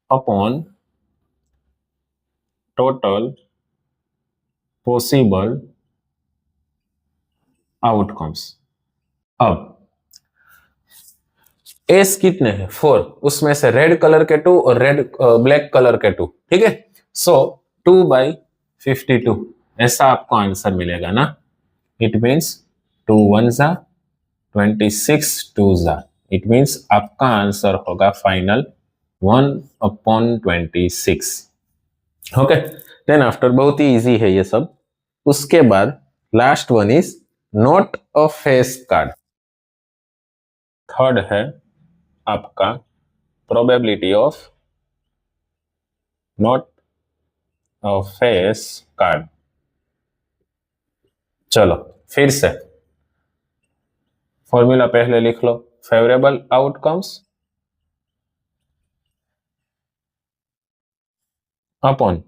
S1: upon total possible outcomes. अब एस कितने हैं? 4, उसमें से रेड कलर के 2 और ब्लैक कलर के 2, ठीक है। सो 2/52 ऐसा आपको आंसर मिलेगा ना। इट मीन्स 2 1 जा 26, 2 जा, इट मीन्स आपका आंसर होगा फाइनल 1/26। ओके, देन आफ्टर बहुत ही इजी है ये सब। उसके बाद last one is not a face card. Third है आपका probability of not a face card. चलो फिर से फॉर्मूला पहले लिख लो। Favourable outcomes upon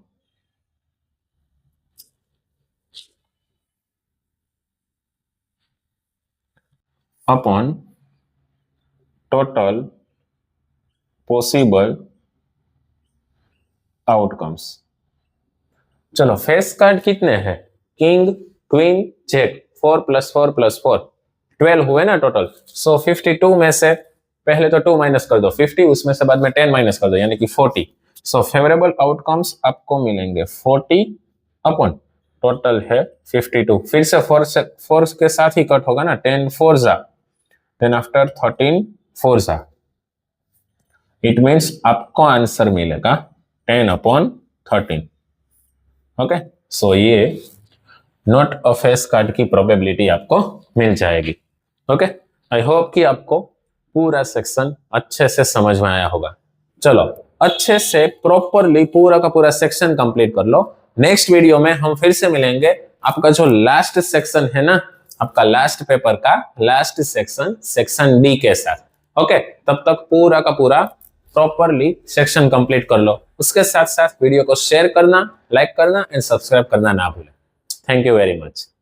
S1: total possible outcomes. चलो फेस कार्ड कितने हैं? किंग, क्वीन, जेक। 4 + 4 + 4 12 हुए ना टोटल। सो 52 में से पहले तो 2 माइनस कर दो, 50, उसमें से बाद में 10 माइनस कर दो, यानी कि 40। सो फेवरेबल आउटकम्स आपको मिलेंगे 40 अपॉन टोटल है 52। फिर से 4 के साथ ही कट होगा ना, 10 4 जा, देन आफ्टर 13 4 जा, इट मीन्स आपको आंसर मिलेगा 10/13। ओके, सो ये नॉट अ फेस कार्ड की प्रोबेबिलिटी आपको मिल जाएगी। ओके, आई होप कि आपको पूरा सेक्शन अच्छे से समझ में आया होगा। चलो अच्छे से प्रॉपरली पूरा का पूरा सेक्शन कंप्लीट कर लो। नेक्स्ट वीडियो में हम फिर से मिलेंगे। आपका जो लास्ट सेक्शन है ना, आपका लास्ट पेपर का लास्ट सेक्शन, सेक्शन डी के साथ। ओके, तब तक पूरा का पूरा प्रॉपरली सेक्शन कंप्लीट कर लो। उसके साथ साथ वीडियो को शेयर करना, लाइक करना एंड सब्सक्राइब करना ना भूलें। Thank you very much.